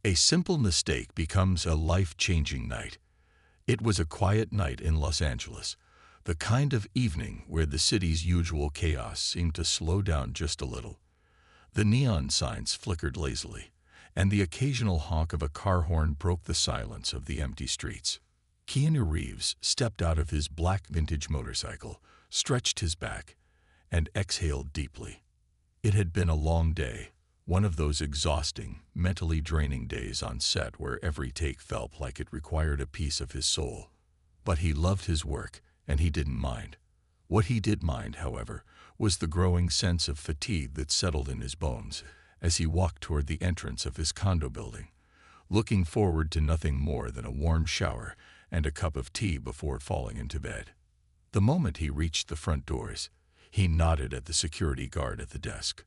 A simple mistake becomes a life-changing night. It was a quiet night in Los Angeles, the kind of evening where the city's usual chaos seemed to slow down just a little. The neon signs flickered lazily, and the occasional honk of a car horn broke the silence of the empty streets. Keanu Reeves stepped out of his black vintage motorcycle, stretched his back, and exhaled deeply. It had been a long day, one of those exhausting, mentally draining days on set where every take felt like it required a piece of his soul. But he loved his work, and he didn't mind. What he did mind, however, was the growing sense of fatigue that settled in his bones as he walked toward the entrance of his condo building, looking forward to nothing more than a warm shower and a cup of tea before falling into bed. The moment he reached the front doors, he nodded at the security guard at the desk.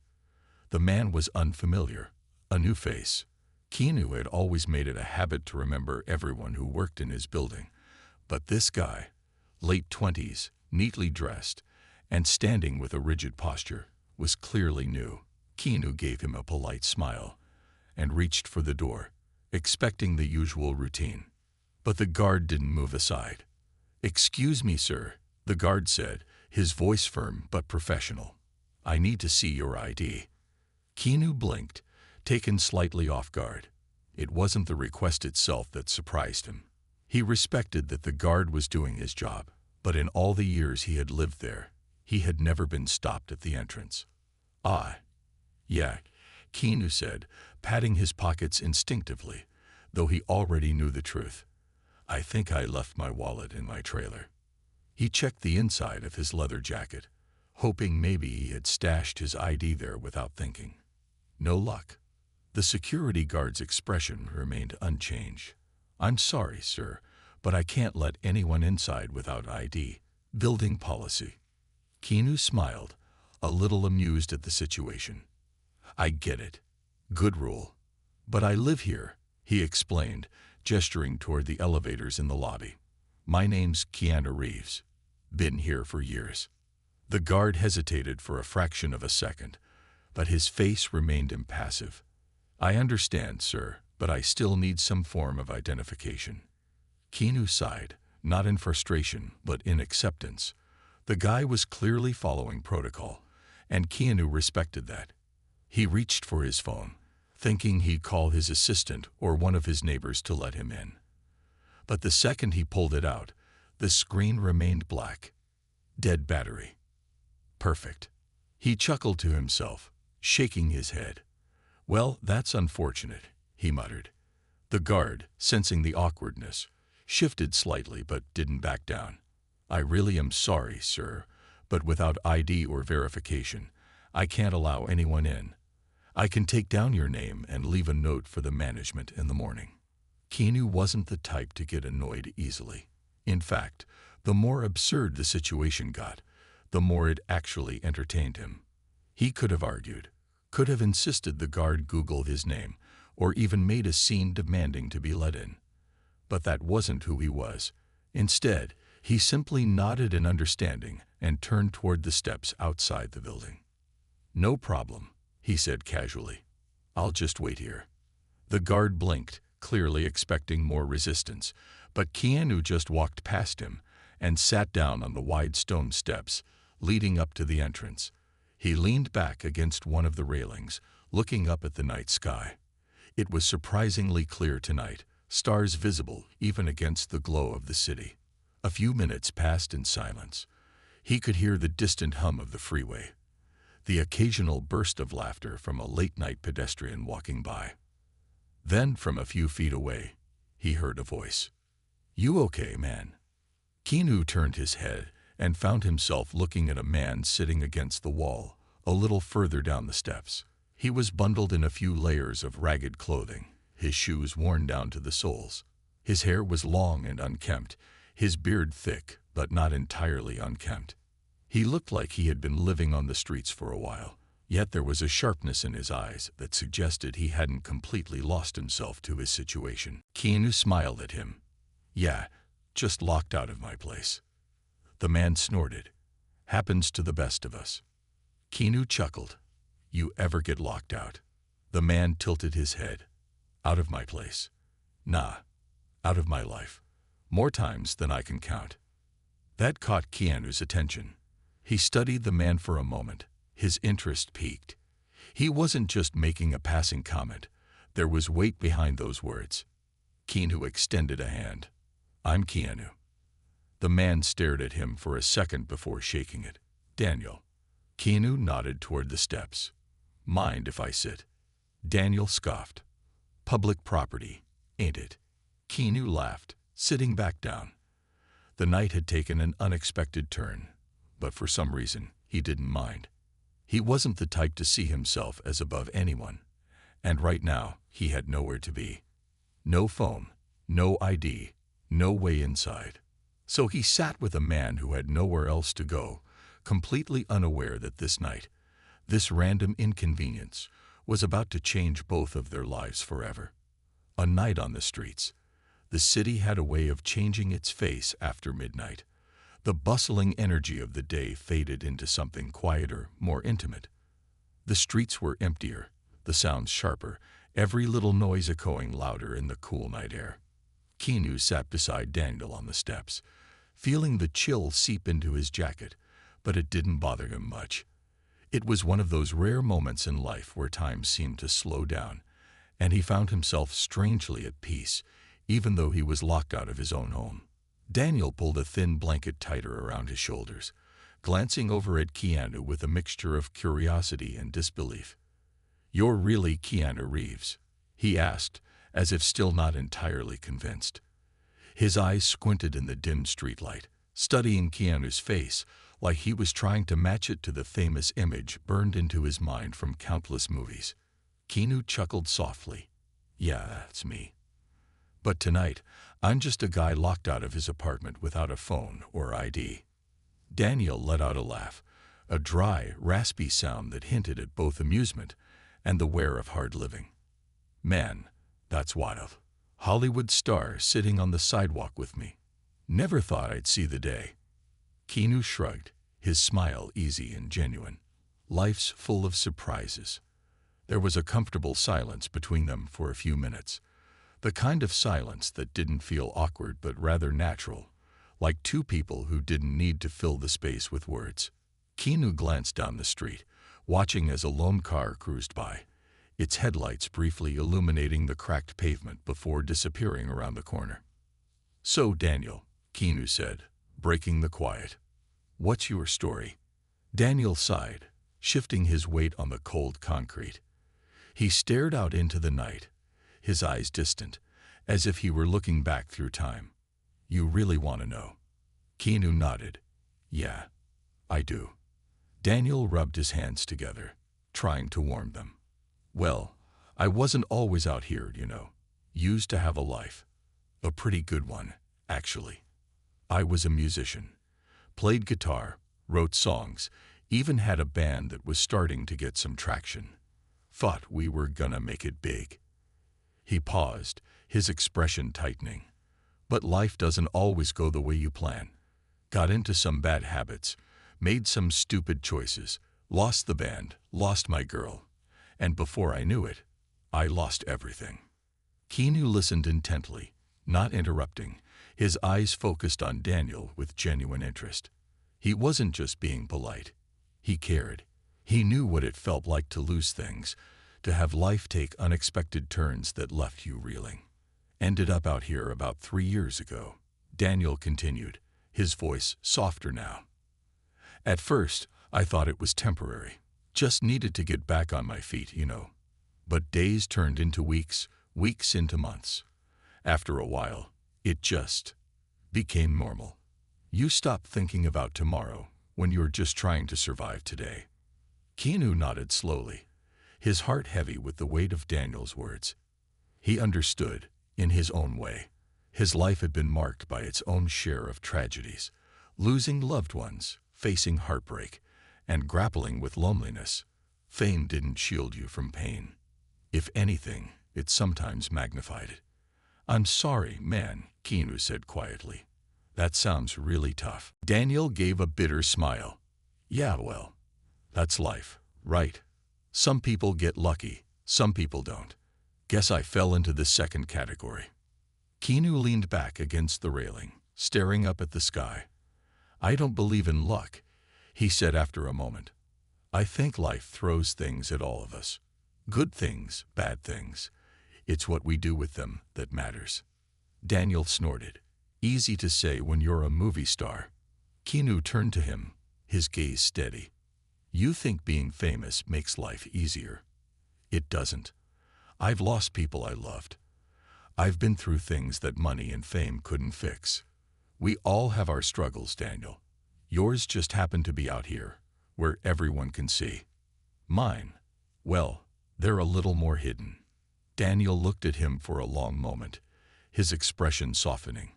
The man was unfamiliar, a new face. Keanu had always made it a habit to remember everyone who worked in his building, but this guy, late 20s, neatly dressed, and standing with a rigid posture, was clearly new. Keanu gave him a polite smile and reached for the door, expecting the usual routine. But the guard didn't move aside. "Excuse me, sir," the guard said, his voice firm but professional. "I need to see your ID." Keanu blinked, taken slightly off guard. It wasn't the request itself that surprised him. He respected that the guard was doing his job, but in all the years he had lived there, he had never been stopped at the entrance. "Ah, yeah," Keanu said, patting his pockets instinctively, though he already knew the truth. "I think I left my wallet in my trailer." He checked the inside of his leather jacket, hoping maybe he had stashed his ID there without thinking. No luck. The security guard's expression remained unchanged. "I'm sorry, sir, but I can't let anyone inside without ID. Building policy." Keanu smiled, a little amused at the situation. "I get it. Good rule. But I live here," he explained, gesturing toward the elevators in the lobby. "My name's Keanu Reeves. Been here for years." The guard hesitated for a fraction of a second, but his face remained impassive. "I understand, sir, but I still need some form of identification." Keanu sighed, not in frustration, but in acceptance. The guy was clearly following protocol, and Keanu respected that. He reached for his phone, thinking he'd call his assistant or one of his neighbors to let him in. But the second he pulled it out, the screen remained black. Dead battery. Perfect. He chuckled to himself, shaking his head. "Well, that's unfortunate," he muttered. The guard, sensing the awkwardness, shifted slightly but didn't back down. "I really am sorry, sir, but without ID or verification, I can't allow anyone in. I can take down your name and leave a note for the management in the morning." Keanu wasn't the type to get annoyed easily. In fact, the more absurd the situation got, the more it actually entertained him. He could have argued, could have insisted the guard Google his name, or even made a scene demanding to be let in. But that wasn't who he was. Instead, he simply nodded in understanding and turned toward the steps outside the building. "No problem," he said casually. "I'll just wait here." The guard blinked, clearly expecting more resistance, but Keanu just walked past him and sat down on the wide stone steps leading up to the entrance. He leaned back against one of the railings, looking up at the night sky. It was surprisingly clear tonight, stars visible even against the glow of the city. A few minutes passed in silence. He could hear the distant hum of the freeway, the occasional burst of laughter from a late-night pedestrian walking by. Then, from a few feet away, he heard a voice. "You okay, man?" Keanu turned his head and found himself looking at a man sitting against the wall, a little further down the steps. He was bundled in a few layers of ragged clothing, his shoes worn down to the soles. His hair was long and unkempt, his beard thick but not entirely unkempt. He looked like he had been living on the streets for a while, yet there was a sharpness in his eyes that suggested he hadn't completely lost himself to his situation. Keanu smiled at him. "Yeah, just locked out of my place." The man snorted. "Happens to the best of us." Keanu chuckled. "You ever get locked out?" The man tilted his head. Out of my place. Nah, out of my life. More times than I can count. That caught Keanu's attention. He studied the man for a moment. His interest peaked. He wasn't just making a passing comment. There was weight behind those words. Keanu extended a hand. I'm Keanu. The man stared at him for a second before shaking it. Daniel. Keanu nodded toward the steps. Mind if I sit? Daniel scoffed. Public property, ain't it? Keanu laughed, sitting back down. The night had taken an unexpected turn, but for some reason, he didn't mind. He wasn't the type to see himself as above anyone, and right now, he had nowhere to be. No phone, no ID, no way inside. So he sat with a man who had nowhere else to go, completely unaware that this night, this random inconvenience, was about to change both of their lives forever. A night on the streets. The city had a way of changing its face after midnight. The bustling energy of the day faded into something quieter, more intimate. The streets were emptier, the sounds sharper, every little noise echoing louder in the cool night air. Keanu sat beside Daniel on the steps, feeling the chill seep into his jacket, but it didn't bother him much. It was one of those rare moments in life where time seemed to slow down, and he found himself strangely at peace, even though he was locked out of his own home. Daniel pulled a thin blanket tighter around his shoulders, glancing over at Keanu with a mixture of curiosity and disbelief. You're really Keanu Reeves? He asked, as if still not entirely convinced. His eyes squinted in the dim streetlight, studying Keanu's face like he was trying to match it to the famous image burned into his mind from countless movies. Keanu chuckled softly. Yeah, that's me. But tonight, I'm just a guy locked out of his apartment without a phone or ID. Daniel let out a laugh, a dry, raspy sound that hinted at both amusement and the wear of hard living. Man, that's wild. Hollywood star sitting on the sidewalk with me. Never thought I'd see the day. Keanu shrugged, his smile easy and genuine. Life's full of surprises. There was a comfortable silence between them for a few minutes. The kind of silence that didn't feel awkward but rather natural, like two people who didn't need to fill the space with words. Keanu glanced down the street, watching as a lone car cruised by, its headlights briefly illuminating the cracked pavement before disappearing around the corner. So, Daniel, Keanu said, breaking the quiet. What's your story? Daniel sighed, shifting his weight on the cold concrete. He stared out into the night, his eyes distant, as if he were looking back through time. You really want to know? Keanu nodded. Yeah, I do. Daniel rubbed his hands together, trying to warm them. Well, I wasn't always out here, you know. Used to have a life. A pretty good one, actually. I was a musician. Played guitar, wrote songs, even had a band that was starting to get some traction. Thought we were gonna make it big. He paused, his expression tightening. But life doesn't always go the way you plan. Got into some bad habits, made some stupid choices, lost the band, lost my girl. And before I knew it, I lost everything. Keanu listened intently, not interrupting, his eyes focused on Daniel with genuine interest. He wasn't just being polite. He cared. He knew what it felt like to lose things, to have life take unexpected turns that left you reeling. Ended up out here about 3 years ago, Daniel continued, his voice softer now. At first, I thought it was temporary. Just needed to get back on my feet, you know. But days turned into weeks, weeks into months. After a while, it just became normal. You stop thinking about tomorrow when you're just trying to survive today. Keanu nodded slowly, his heart heavy with the weight of Daniel's words. He understood, in his own way. His life had been marked by its own share of tragedies, losing loved ones, facing heartbreak, and grappling with loneliness. Fame didn't shield you from pain. If anything, it sometimes magnified it. I'm sorry, man, Keanu said quietly. That sounds really tough. Daniel gave a bitter smile. Yeah, well, that's life, right? Some people get lucky, some people don't. Guess I fell into the second category. Keanu leaned back against the railing, staring up at the sky. I don't believe in luck, he said after a moment. I think life throws things at all of us. Good things, bad things. It's what we do with them that matters. Daniel snorted. Easy to say when you're a movie star. Keanu turned to him, his gaze steady. You think being famous makes life easier. It doesn't. I've lost people I loved. I've been through things that money and fame couldn't fix. We all have our struggles, Daniel. Yours just happen to be out here, where everyone can see. Mine, well, they're a little more hidden. Daniel looked at him for a long moment, his expression softening.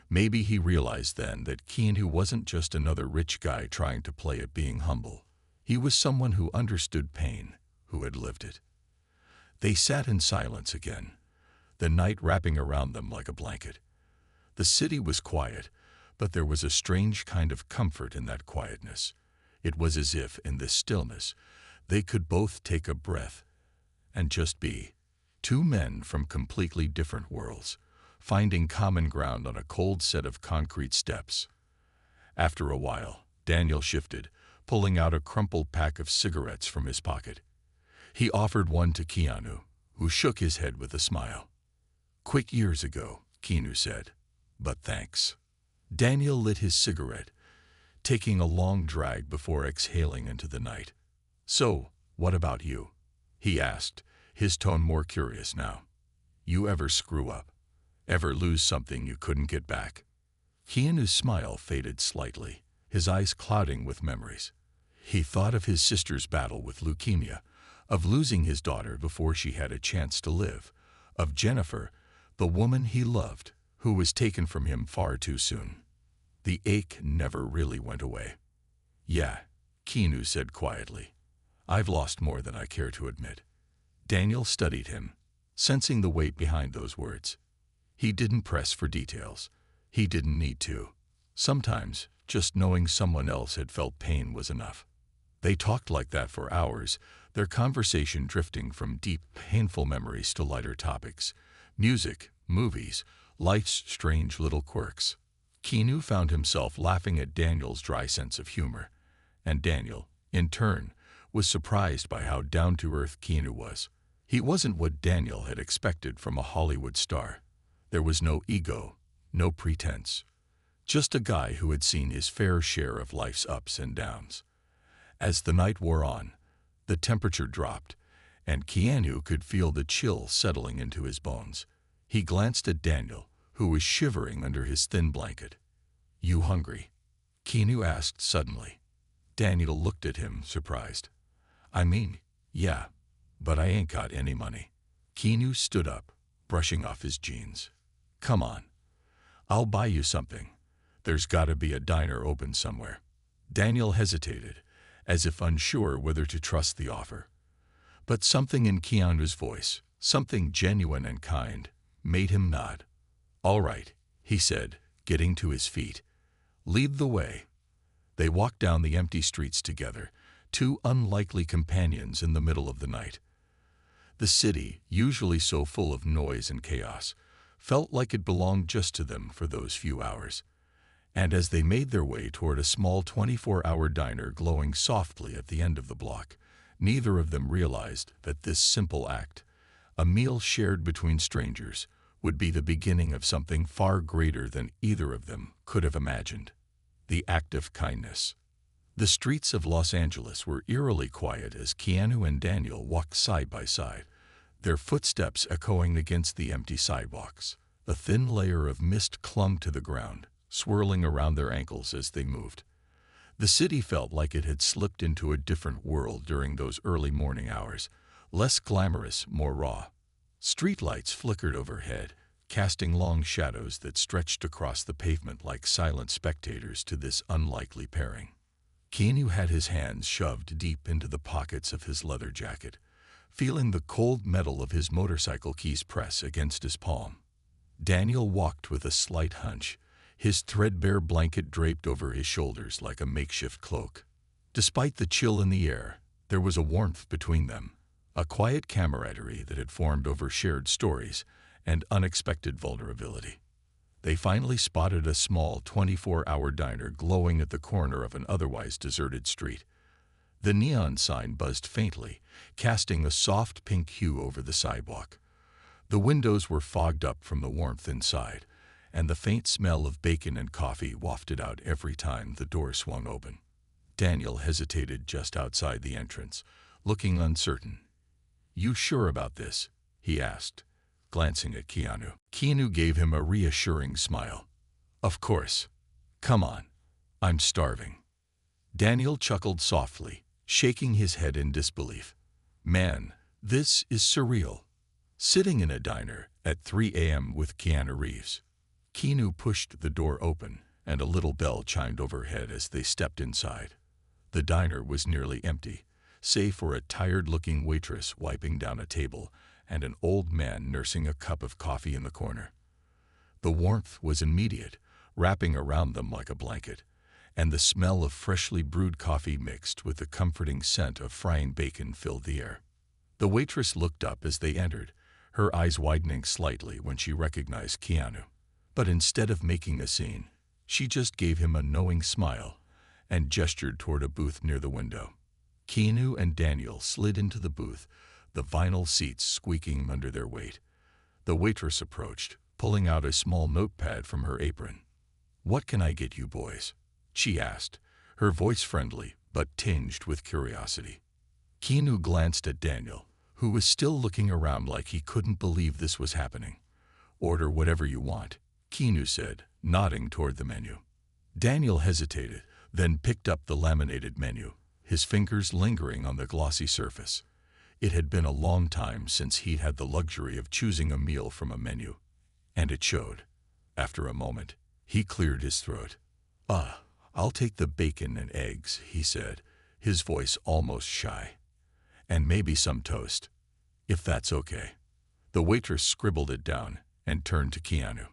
Maybe he realized then that Keanu wasn't just another rich guy trying to play at being humble. He was someone who understood pain, who had lived it. They sat in silence again, the night wrapping around them like a blanket. The city was quiet, but there was a strange kind of comfort in that quietness. It was as if, in this stillness, they could both take a breath and just be. Two men from completely different worlds, finding common ground on a cold set of concrete steps. After a while, Daniel shifted, pulling out a crumpled pack of cigarettes from his pocket. He offered one to Keanu, who shook his head with a smile. Quit years ago, Keanu said, but thanks. Daniel lit his cigarette, taking a long drag before exhaling into the night. So, what about you? He asked, his tone more curious now. You ever screw up? Ever lose something you couldn't get back? Keanu's smile faded slightly, his eyes clouding with memories. He thought of his sister's battle with leukemia, of losing his daughter before she had a chance to live, of Jennifer, the woman he loved, who was taken from him far too soon. The ache never really went away. Yeah, Keanu said quietly. I've lost more than I care to admit. Daniel studied him, sensing the weight behind those words. He didn't press for details. He didn't need to. Sometimes, just knowing someone else had felt pain was enough. They talked like that for hours, their conversation drifting from deep, painful memories to lighter topics. Music, movies, life's strange little quirks. Keanu found himself laughing at Daniel's dry sense of humor. And Daniel, in turn, was surprised by how down-to-earth Keanu was. He wasn't what Daniel had expected from a Hollywood star. There was no ego, no pretense. Just a guy who had seen his fair share of life's ups and downs. As the night wore on, the temperature dropped, and Keanu could feel the chill settling into his bones. He glanced at Daniel, who was shivering under his thin blanket. You hungry? Keanu asked suddenly. Daniel looked at him, surprised. I mean, yeah, but I ain't got any money. Keanu stood up, brushing off his jeans. Come on. I'll buy you something. There's gotta be a diner open somewhere. Daniel hesitated, as if unsure whether to trust the offer. But something in Keanu's voice, something genuine and kind, made him nod. All right, he said, getting to his feet. Lead the way. They walked down the empty streets together, two unlikely companions in the middle of the night. The city, usually so full of noise and chaos, felt like it belonged just to them for those few hours. And as they made their way toward a small 24-hour diner glowing softly at the end of the block, neither of them realized that this simple act, a meal shared between strangers, would be the beginning of something far greater than either of them could have imagined. The act of kindness. The streets of Los Angeles were eerily quiet as Keanu and Daniel walked side by side, their footsteps echoing against the empty sidewalks. A thin layer of mist clung to the ground, swirling around their ankles as they moved. The city felt like it had slipped into a different world during those early morning hours, less glamorous, more raw. Streetlights flickered overhead, casting long shadows that stretched across the pavement like silent spectators to this unlikely pairing. Keanu had his hands shoved deep into the pockets of his leather jacket, feeling the cold metal of his motorcycle keys press against his palm. Daniel walked with a slight hunch, his threadbare blanket draped over his shoulders like a makeshift cloak. Despite the chill in the air, there was a warmth between them, a quiet camaraderie that had formed over shared stories and unexpected vulnerability. They finally spotted a small 24-hour diner glowing at the corner of an otherwise deserted street. The neon sign buzzed faintly, casting a soft pink hue over the sidewalk. The windows were fogged up from the warmth inside, and the faint smell of bacon and coffee wafted out every time the door swung open. Daniel hesitated just outside the entrance, looking uncertain. "You sure about this?" he asked, glancing at Keanu. Keanu gave him a reassuring smile. "Of course. Come on. I'm starving." Daniel chuckled softly, shaking his head in disbelief. "Man, this is surreal. Sitting in a diner at 3 a.m. with Keanu Reeves." Keanu pushed the door open, and a little bell chimed overhead as they stepped inside. The diner was nearly empty, save for a tired-looking waitress wiping down a table and an old man nursing a cup of coffee in the corner. The warmth was immediate, wrapping around them like a blanket, and the smell of freshly brewed coffee mixed with the comforting scent of frying bacon filled the air. The waitress looked up as they entered, her eyes widening slightly when she recognized Keanu. But instead of making a scene, she just gave him a knowing smile and gestured toward a booth near the window. Keanu and Daniel slid into the booth, the vinyl seats squeaking under their weight. The waitress approached, pulling out a small notepad from her apron. "What can I get you boys?" she asked, her voice friendly but tinged with curiosity. Keanu glanced at Daniel, who was still looking around like he couldn't believe this was happening. "Order whatever you want," Keanu said, nodding toward the menu. Daniel hesitated, then picked up the laminated menu, his fingers lingering on the glossy surface. It had been a long time since he'd had the luxury of choosing a meal from a menu, and it showed. After a moment, he cleared his throat. I'll take the bacon and eggs," he said, his voice almost shy. "And maybe some toast, if that's okay." The waitress scribbled it down and turned to Keanu.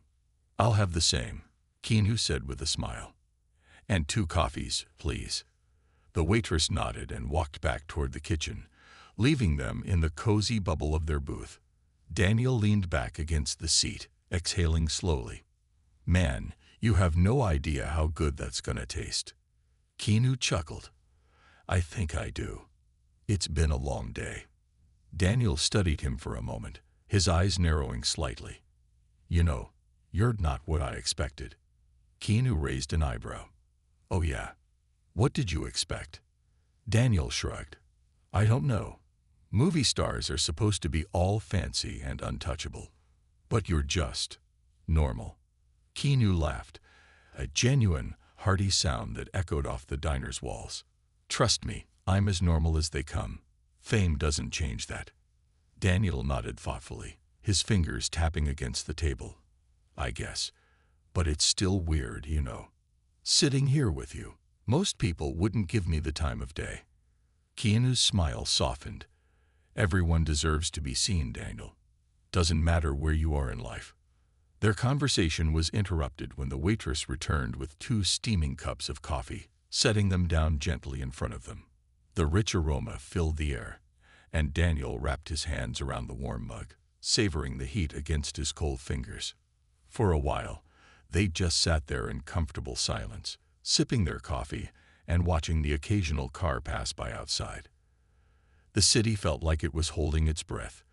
"I'll have the same," Keanu said with a smile. "And 2 coffees, please." The waitress nodded and walked back toward the kitchen, leaving them in the cozy bubble of their booth. Daniel leaned back against the seat, exhaling slowly. "Man, you have no idea how good that's gonna taste." Keanu chuckled. "I think I do. It's been a long day." Daniel studied him for a moment, his eyes narrowing slightly. "You know, you're not what I expected." Keanu raised an eyebrow. "Oh yeah? What did you expect?" Daniel shrugged. "I don't know. Movie stars are supposed to be all fancy and untouchable. But you're just normal." Keanu laughed, a genuine, hearty sound that echoed off the diner's walls. "Trust me, I'm as normal as they come. Fame doesn't change that." Daniel nodded thoughtfully, his fingers tapping against the table. "I guess. But it's still weird, you know. Sitting here with you. Most people wouldn't give me the time of day." Keanu's smile softened. "Everyone deserves to be seen, Daniel. Doesn't matter where you are in life." Their conversation was interrupted when the waitress returned with 2 steaming cups of coffee, setting them down gently in front of them. The rich aroma filled the air, and Daniel wrapped his hands around the warm mug, savoring the heat against his cold fingers. For a while, they just sat there in comfortable silence, sipping their coffee and watching the occasional car pass by outside. The city felt like it was holding its breath,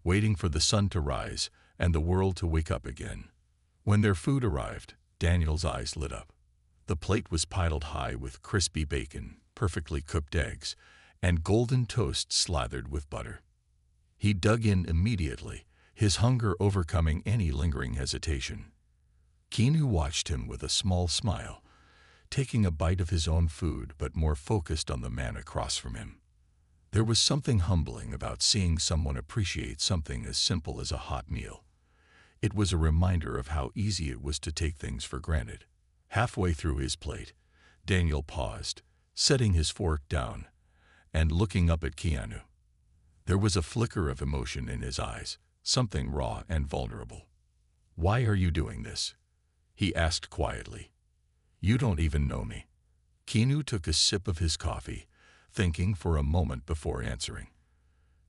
waiting for the sun to rise and the world to wake up again. When their food arrived, Daniel's eyes lit up. The plate was piled high with crispy bacon, perfectly cooked eggs, and golden toast slathered with butter. He dug in immediately, his hunger overcoming any lingering hesitation. Keanu watched him with a small smile, taking a bite of his own food but more focused on the man across from him. There was something humbling about seeing someone appreciate something as simple as a hot meal. It was a reminder of how easy it was to take things for granted. Halfway through his plate, Daniel paused, setting his fork down and looking up at Keanu. There was a flicker of emotion in his eyes, something raw and vulnerable. "Why are you doing this?" he asked quietly. "You don't even know me." Keanu took a sip of his coffee, thinking for a moment before answering.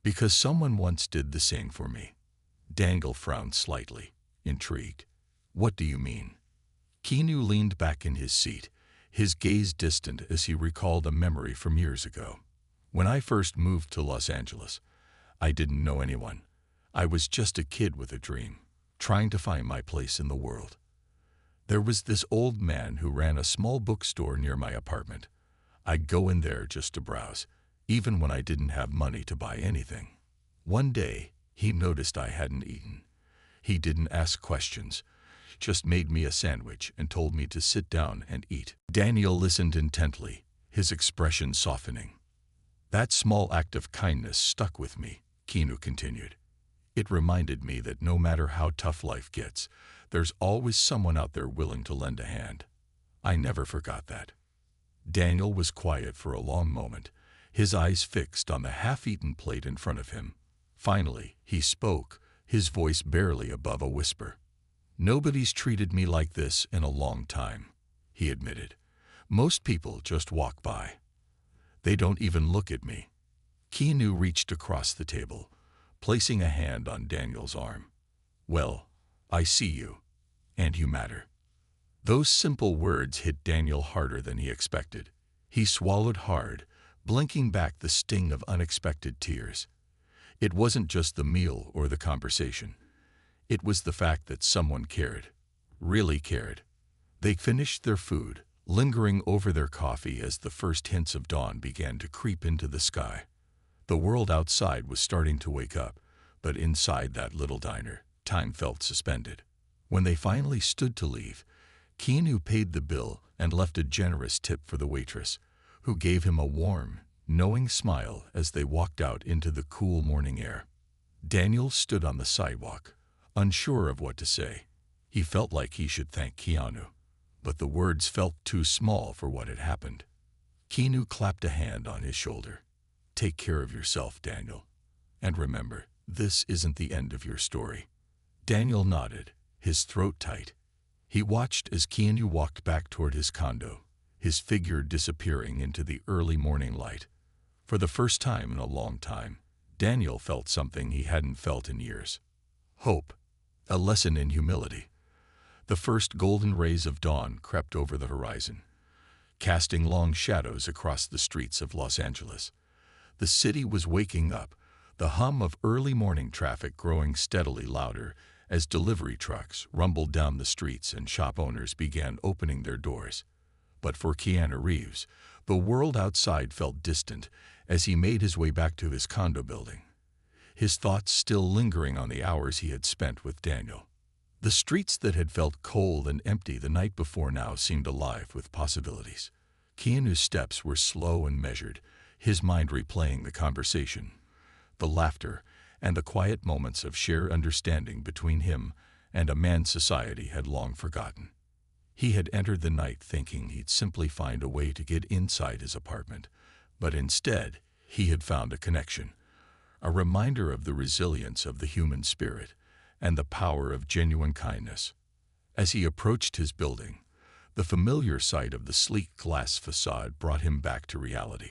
Because someone once did the same for me. Daniel frowned slightly, intrigued. What do you mean? Keanu leaned back in his seat, his gaze distant as he recalled a memory from years ago. When I first moved to Los Angeles, I didn't know anyone. I was just a kid with a dream, trying to find my place in the world. There was this old man who ran a small bookstore near my apartment. I'd go in there just to browse, even when I didn't have money to buy anything. One day, he noticed I hadn't eaten. He didn't ask questions, just made me a sandwich and told me to sit down and eat. Daniel listened intently, his expression softening. That small act of kindness stuck with me, Keanu continued. It reminded me that no matter how tough life gets, there's always someone out there willing to lend a hand. I never forgot that. Daniel was quiet for a long moment, his eyes fixed on the half-eaten plate in front of him. Finally, he spoke, his voice barely above a whisper. Nobody's treated me like this in a long time, he admitted. Most people just walk by. They don't even look at me. Keanu reached across the table, placing a hand on Daniel's arm. Well, I see you, and you matter. Those simple words hit Daniel harder than he expected. He swallowed hard, blinking back the sting of unexpected tears. It wasn't just the meal or the conversation. It was the fact that someone cared, really cared. They finished their food, lingering over their coffee as the first hints of dawn began to creep into the sky. The world outside was starting to wake up, but inside that little diner, time felt suspended. When they finally stood to leave, Keanu paid the bill and left a generous tip for the waitress, who gave him a warm, knowing smile as they walked out into the cool morning air. Daniel stood on the sidewalk, unsure of what to say. He felt like he should thank Keanu, but the words felt too small for what had happened. Keanu clapped a hand on his shoulder. Take care of yourself, Daniel. And remember, this isn't the end of your story. Daniel nodded, his throat tight. He watched as Keanu walked back toward his condo, his figure disappearing into the early morning light. For the first time in a long time, Daniel felt something he hadn't felt in years. Hope, a lesson in humility. The first golden rays of dawn crept over the horizon, casting long shadows across the streets of Los Angeles. The city was waking up, the hum of early morning traffic growing steadily louder as delivery trucks rumbled down the streets and shop owners began opening their doors. But for Keanu Reeves, the world outside felt distant as he made his way back to his condo building, his thoughts still lingering on the hours he had spent with Daniel. The streets that had felt cold and empty the night before now seemed alive with possibilities. Keanu's steps were slow and measured, his mind replaying the conversation, the laughter, and the quiet moments of shared understanding between him and a man society had long forgotten. He had entered the night thinking he'd simply find a way to get inside his apartment, but instead he had found a connection, a reminder of the resilience of the human spirit and the power of genuine kindness. As he approached his building, the familiar sight of the sleek glass facade brought him back to reality.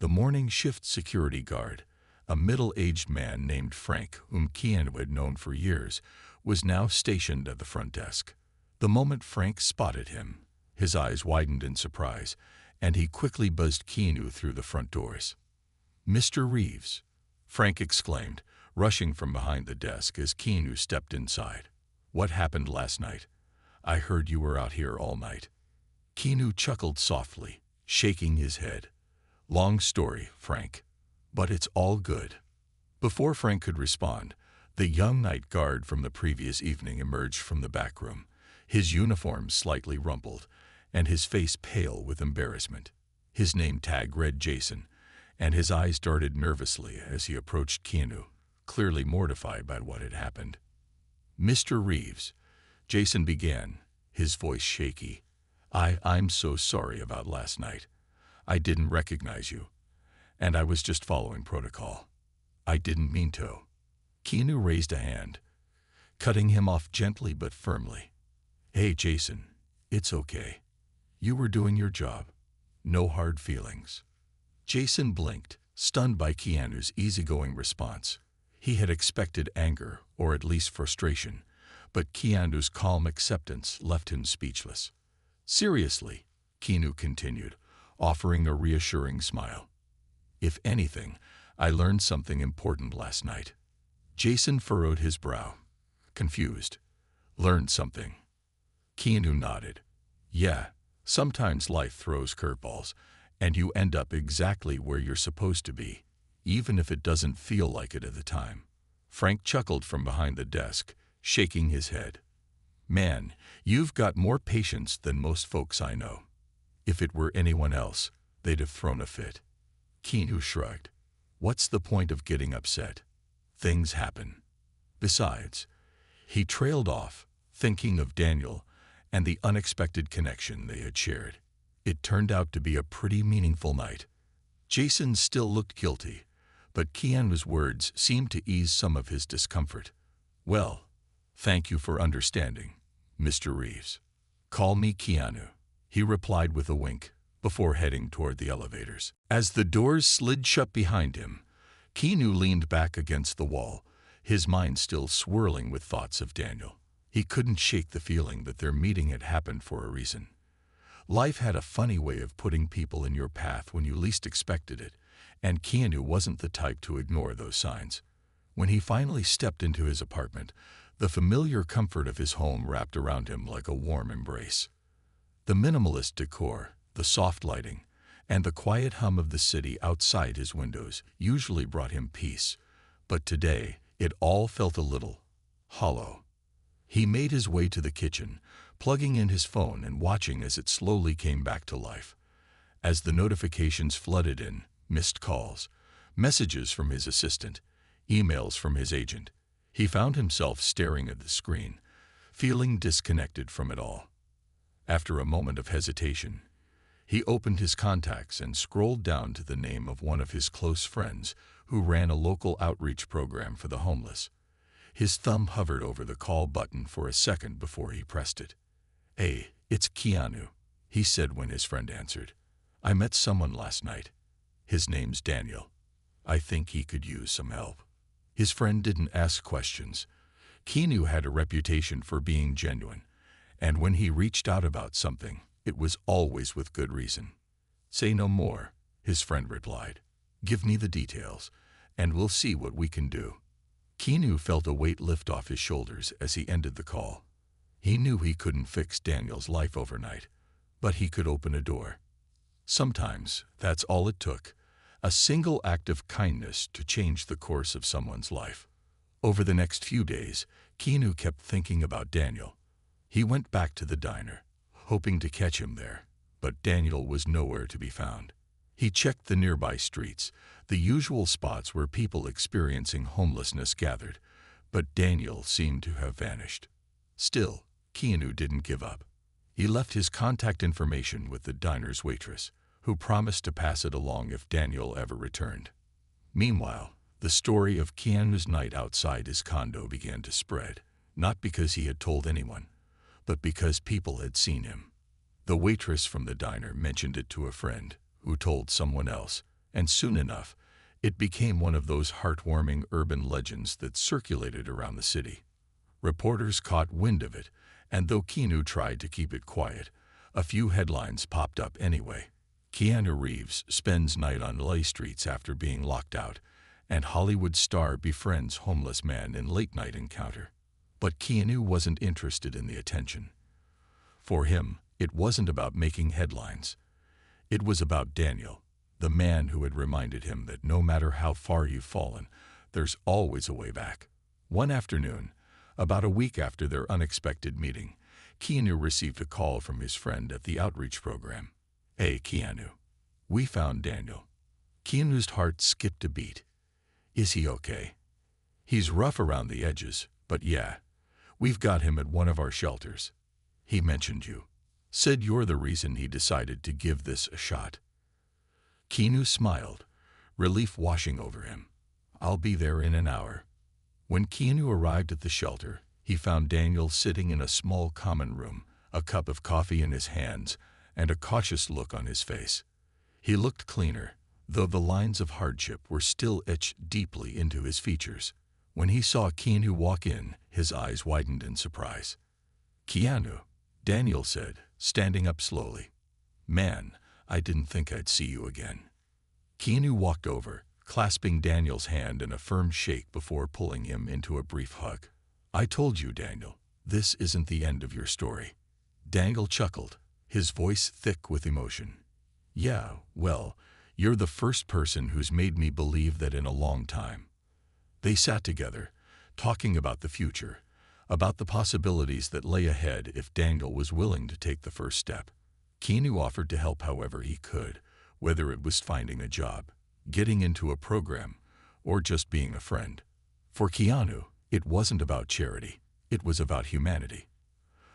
The morning shift security guard, a middle-aged man named Frank, whom Keanu had known for years, was now stationed at the front desk. The moment Frank spotted him, his eyes widened in surprise, and he quickly buzzed Keanu through the front doors. "Mr. Reeves," Frank exclaimed, rushing from behind the desk as Keanu stepped inside. "What happened last night? I heard you were out here all night." Keanu chuckled softly, shaking his head. "Long story, Frank, but it's all good." Before Frank could respond, the young night guard from the previous evening emerged from the back room, his uniform slightly rumpled, and his face pale with embarrassment. His name tag read Jason, and his eyes darted nervously as he approached Keanu, clearly mortified by what had happened. "Mr. Reeves," Jason began, his voice shaky. I'm so sorry about last night. I didn't recognize you, and I was just following protocol. I didn't mean to." Keanu raised a hand, cutting him off gently but firmly. "Hey, Jason, it's okay. You were doing your job. No hard feelings." Jason blinked, stunned by Keanu's easygoing response. He had expected anger, or at least frustration, but Keanu's calm acceptance left him speechless. "Seriously," Keanu continued, offering a reassuring smile. "If anything, I learned something important last night." Jason furrowed his brow, confused. "Learned something?" Keanu nodded. "Yeah, sometimes life throws curveballs, and you end up exactly where you're supposed to be, even if it doesn't feel like it at the time." Frank chuckled from behind the desk, shaking his head. "Man, you've got more patience than most folks I know. If it were anyone else, they'd have thrown a fit." Keanu shrugged. "What's the point of getting upset? Things happen. Besides," he trailed off, thinking of Daniel and the unexpected connection they had shared. It turned out to be a pretty meaningful night. Jason still looked guilty, but Keanu's words seemed to ease some of his discomfort. "Well, thank you for understanding, Mr. Reeves. Call me Keanu," he replied with a wink, before heading toward the elevators. As the doors slid shut behind him, Keanu leaned back against the wall, his mind still swirling with thoughts of Daniel. He couldn't shake the feeling that their meeting had happened for a reason. Life had a funny way of putting people in your path when you least expected it, and Keanu wasn't the type to ignore those signs. When he finally stepped into his apartment, the familiar comfort of his home wrapped around him like a warm embrace. The minimalist decor, the soft lighting, and the quiet hum of the city outside his windows usually brought him peace, but today it all felt a little hollow. He made his way to the kitchen, plugging in his phone and watching as it slowly came back to life. As the notifications flooded in, missed calls, messages from his assistant, emails from his agent, he found himself staring at the screen, feeling disconnected from it all. After a moment of hesitation, he opened his contacts and scrolled down to the name of one of his close friends who ran a local outreach program for the homeless. His thumb hovered over the call button for a second before he pressed it. "Hey, it's Keanu," he said when his friend answered. "I met someone last night. His name's Daniel. I think he could use some help." His friend didn't ask questions. Keanu had a reputation for being genuine, and when he reached out about something, it was always with good reason. "Say no more," his friend replied. "Give me the details, and we'll see what we can do." Keanu felt a weight lift off his shoulders as he ended the call. He knew he couldn't fix Daniel's life overnight, but he could open a door. Sometimes that's all it took, a single act of kindness to change the course of someone's life. Over the next few days, Keanu kept thinking about Daniel. He went back to the diner, hoping to catch him there, but Daniel was nowhere to be found. He checked the nearby streets, the usual spots where people experiencing homelessness gathered, but Daniel seemed to have vanished. Still, Keanu didn't give up. He left his contact information with the diner's waitress, who promised to pass it along if Daniel ever returned. Meanwhile, the story of Keanu's night outside his condo began to spread, not because he had told anyone, but because people had seen him. The waitress from the diner mentioned it to a friend, who told someone else, and soon enough, it became one of those heartwarming urban legends that circulated around the city. Reporters caught wind of it, and though Keanu tried to keep it quiet, a few headlines popped up anyway. Keanu Reeves spends night on LA streets after being locked out, and Hollywood star befriends homeless man in late-night encounter. But Keanu wasn't interested in the attention. For him, it wasn't about making headlines. It was about Daniel, the man who had reminded him that no matter how far you've fallen, there's always a way back. One afternoon, about a week after their unexpected meeting, Keanu received a call from his friend at the outreach program. "Hey, Keanu. We found Daniel." Keanu's heart skipped a beat. "Is he okay?" "He's rough around the edges, but yeah, we've got him at one of our shelters. He mentioned you. Said you're the reason he decided to give this a shot." Keanu smiled, relief washing over him. "I'll be there in an hour." When Keanu arrived at the shelter, he found Daniel sitting in a small common room, a cup of coffee in his hands, and a cautious look on his face. He looked cleaner, though the lines of hardship were still etched deeply into his features. When he saw Keanu walk in, his eyes widened in surprise. "Keanu," Daniel said, standing up slowly. "Man, I didn't think I'd see you again." Keanu walked over, clasping Daniel's hand in a firm shake before pulling him into a brief hug. "I told you, Daniel, this isn't the end of your story." Daniel chuckled, his voice thick with emotion. "Yeah, well, you're the first person who's made me believe that in a long time." They sat together, talking about the future, about the possibilities that lay ahead if Daniel was willing to take the first step. Keanu offered to help however he could, whether it was finding a job, getting into a program, or just being a friend. For Keanu, it wasn't about charity, it was about humanity.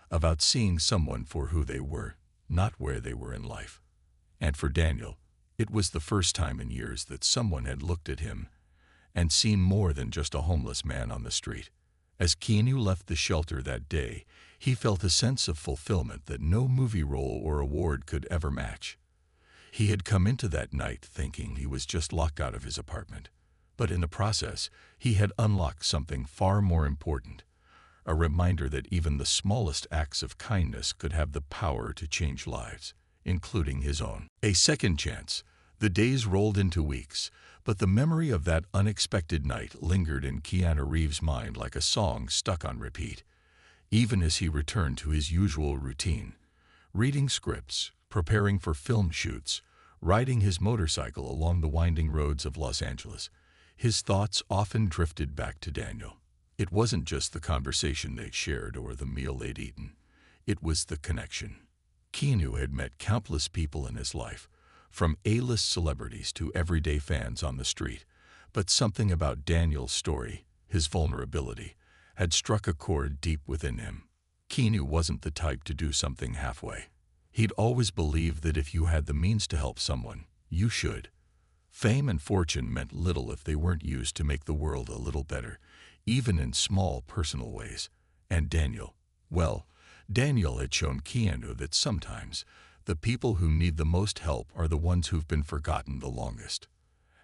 About seeing someone for who they were, not where they were in life. And for Daniel, it was the first time in years that someone had looked at him and seen more than just a homeless man on the street. As Keanu left the shelter that day, he felt a sense of fulfillment that no movie role or award could ever match. He had come into that night thinking he was just locked out of his apartment, but in the process, he had unlocked something far more important, a reminder that even the smallest acts of kindness could have the power to change lives, including his own. A second chance. The days rolled into weeks, but the memory of that unexpected night lingered in Keanu Reeves' mind like a song stuck on repeat, even as he returned to his usual routine, reading scripts, preparing for film shoots, riding his motorcycle along the winding roads of Los Angeles. His thoughts often drifted back to Daniel. It wasn't just the conversation they'd shared or the meal they'd eaten. It was the connection. Keanu had met countless people in his life, from A-list celebrities to everyday fans on the street, but something about Daniel's story, his vulnerability, had struck a chord deep within him. Keanu wasn't the type to do something halfway. He'd always believed that if you had the means to help someone, you should. Fame and fortune meant little if they weren't used to make the world a little better, even in small personal ways. And Daniel had shown Keanu that sometimes the people who need the most help are the ones who've been forgotten the longest.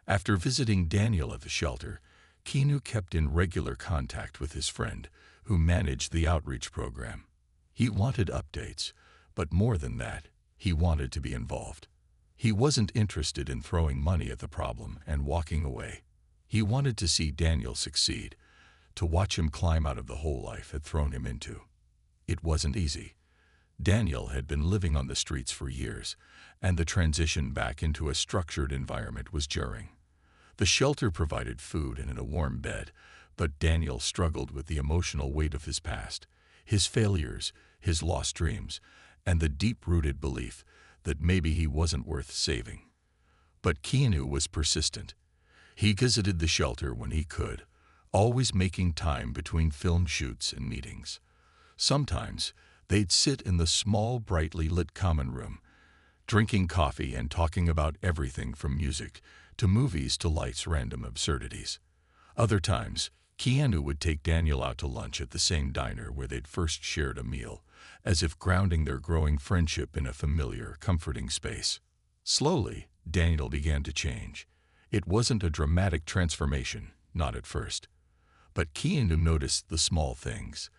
After visiting Daniel at the shelter, Keanu kept in regular contact with his friend, who managed the outreach program. He wanted updates, but more than that, he wanted to be involved. He wasn't interested in throwing money at the problem and walking away. He wanted to see Daniel succeed, to watch him climb out of the hole life had thrown him into. It wasn't easy. Daniel had been living on the streets for years, and the transition back into a structured environment was jarring. The shelter provided food and a warm bed, but Daniel struggled with the emotional weight of his past, his failures, his lost dreams, and the deep-rooted belief that maybe he wasn't worth saving. But Keanu was persistent. He visited the shelter when he could, always making time between film shoots and meetings. Sometimes, they'd sit in the small, brightly lit common room, drinking coffee and talking about everything from music to movies to life's random absurdities. Other times, Keanu would take Daniel out to lunch at the same diner where they'd first shared a meal, as if grounding their growing friendship in a familiar, comforting space. Slowly, Daniel began to change. It wasn't a dramatic transformation, not at first. But Keanu noticed the small things.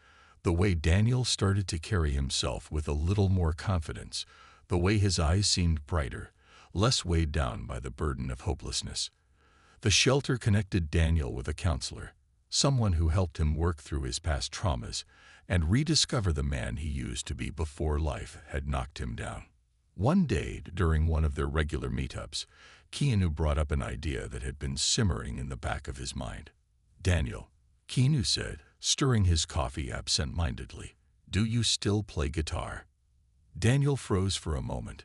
The way Daniel started to carry himself with a little more confidence, the way his eyes seemed brighter, less weighed down by the burden of hopelessness. The shelter connected Daniel with a counselor, someone who helped him work through his past traumas and rediscover the man he used to be before life had knocked him down. One day, during one of their regular meetups, Keanu brought up an idea that had been simmering in the back of his mind. "Daniel," Keanu said, stirring his coffee absent-mindedly, "do you still play guitar?" Daniel froze for a moment,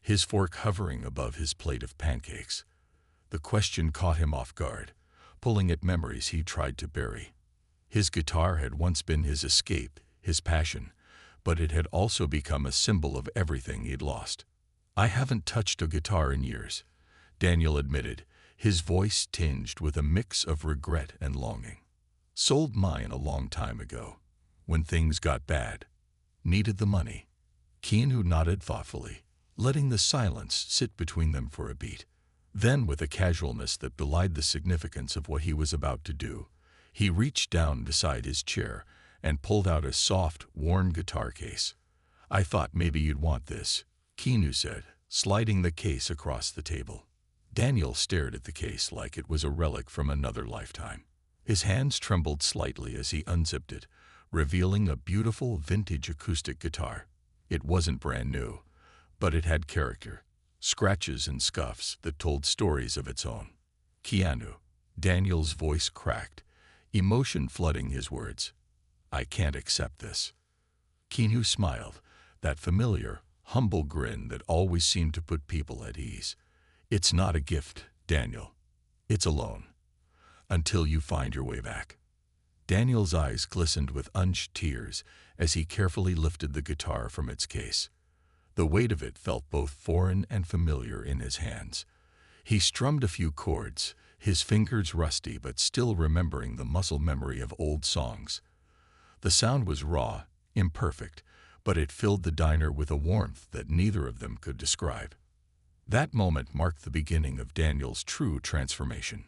his fork hovering above his plate of pancakes. The question caught him off guard, pulling at memories he tried to bury. His guitar had once been his escape, his passion, but it had also become a symbol of everything he'd lost. "I haven't touched a guitar in years," Daniel admitted, his voice tinged with a mix of regret and longing. "Sold mine a long time ago, when things got bad. Needed the money." Keanu nodded thoughtfully, letting the silence sit between them for a beat. Then, with a casualness that belied the significance of what he was about to do, he reached down beside his chair and pulled out a soft, worn guitar case. "I thought maybe you'd want this," Keanu said, sliding the case across the table. Daniel stared at the case like it was a relic from another lifetime. His hands trembled slightly as he unzipped it, revealing a beautiful vintage acoustic guitar. It wasn't brand new, but it had character, scratches and scuffs that told stories of its own. "Keanu," Daniel's voice cracked, emotion flooding his words. "I can't accept this." Keanu smiled, that familiar, humble grin that always seemed to put people at ease. "It's not a gift, Daniel. It's a loan. Until you find your way back." Daniel's eyes glistened with unshed tears as he carefully lifted the guitar from its case. The weight of it felt both foreign and familiar in his hands. He strummed a few chords, his fingers rusty but still remembering the muscle memory of old songs. The sound was raw, imperfect, but it filled the diner with a warmth that neither of them could describe. That moment marked the beginning of Daniel's true transformation.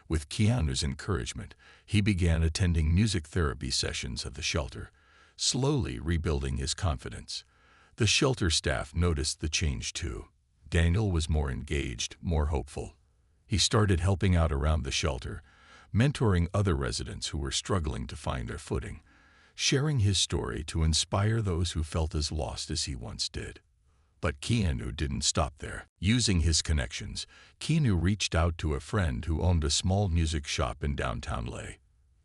With Keanu's encouragement, he began attending music therapy sessions at the shelter, slowly rebuilding his confidence. The shelter staff noticed the change too. Daniel was more engaged, more hopeful. He started helping out around the shelter, mentoring other residents who were struggling to find their footing, sharing his story to inspire those who felt as lost as he once did. But Keanu didn't stop there. Using his connections, Keanu reached out to a friend who owned a small music shop in downtown LA.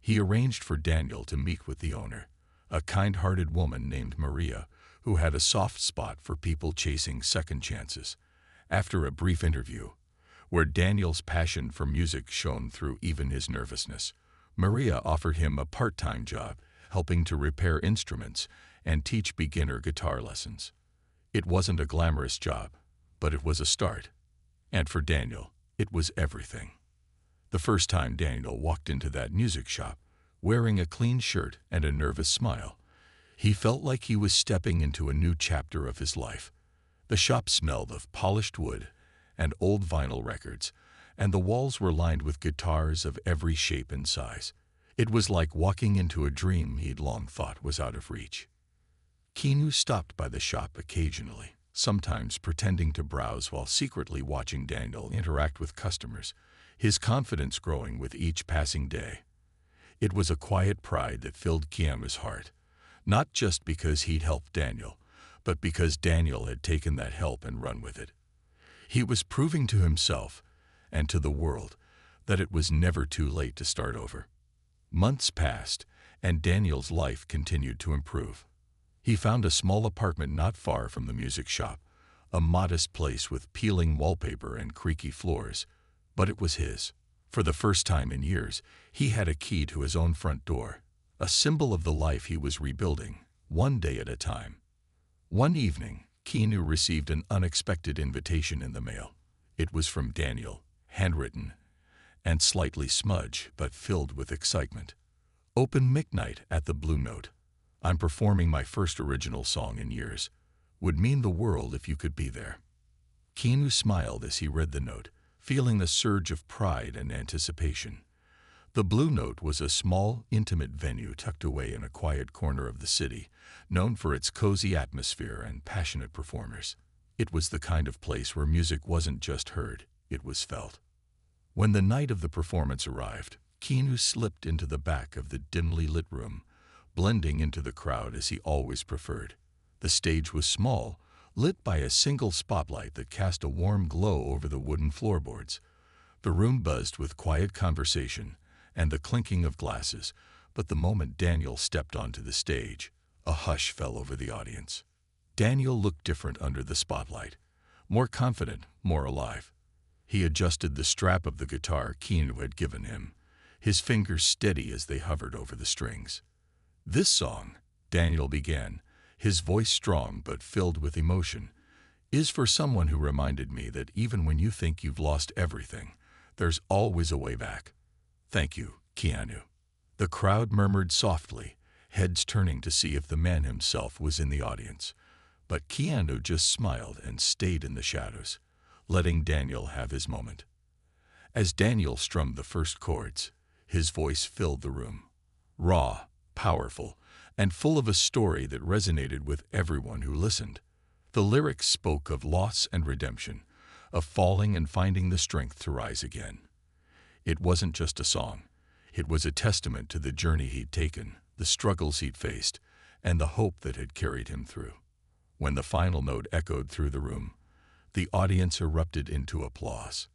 He arranged for Daniel to meet with the owner, a kind-hearted woman named Maria, who had a soft spot for people chasing second chances. After a brief interview, where Daniel's passion for music shone through even his nervousness, Maria offered him a part-time job, helping to repair instruments and teach beginner guitar lessons. It wasn't a glamorous job, but it was a start. And for Daniel, it was everything. The first time Daniel walked into that music shop, wearing a clean shirt and a nervous smile, he felt like he was stepping into a new chapter of his life. The shop smelled of polished wood and old vinyl records, and the walls were lined with guitars of every shape and size. It was like walking into a dream he'd long thought was out of reach. Keanu stopped by the shop occasionally, sometimes pretending to browse while secretly watching Daniel interact with customers, his confidence growing with each passing day. It was a quiet pride that filled Keanu's heart, not just because he'd helped Daniel, but because Daniel had taken that help and run with it. He was proving to himself and to the world that it was never too late to start over. Months passed, and Daniel's life continued to improve. He found a small apartment not far from the music shop, a modest place with peeling wallpaper and creaky floors, but it was his. For the first time in years, he had a key to his own front door, a symbol of the life he was rebuilding, one day at a time. One evening, Keanu received an unexpected invitation in the mail. It was from Daniel, handwritten, and slightly smudged, but filled with excitement. "Open mic night at the Blue Note. I'm performing my first original song in years. Would mean the world if you could be there." Keanu smiled as he read the note, feeling the surge of pride and anticipation. The Blue Note was a small, intimate venue tucked away in a quiet corner of the city, known for its cozy atmosphere and passionate performers. It was the kind of place where music wasn't just heard, it was felt. When the night of the performance arrived, Keanu slipped into the back of the dimly lit room, blending into the crowd as he always preferred. The stage was small, lit by a single spotlight that cast a warm glow over the wooden floorboards. The room buzzed with quiet conversation and the clinking of glasses, but the moment Daniel stepped onto the stage, a hush fell over the audience. Daniel looked different under the spotlight, more confident, more alive. He adjusted the strap of the guitar Keanu had given him, his fingers steady as they hovered over the strings. "This song," Daniel began, his voice strong but filled with emotion, "is for someone who reminded me that even when you think you've lost everything, there's always a way back. Thank you, Keanu." The crowd murmured softly, heads turning to see if the man himself was in the audience. But Keanu just smiled and stayed in the shadows, letting Daniel have his moment. As Daniel strummed the first chords, his voice filled the room, raw, powerful, and full of a story that resonated with everyone who listened. The lyrics spoke of loss and redemption, of falling and finding the strength to rise again. It wasn't just a song. It was a testament to the journey he'd taken, the struggles he'd faced, and the hope that had carried him through. When the final note echoed through the room, the audience erupted into applause.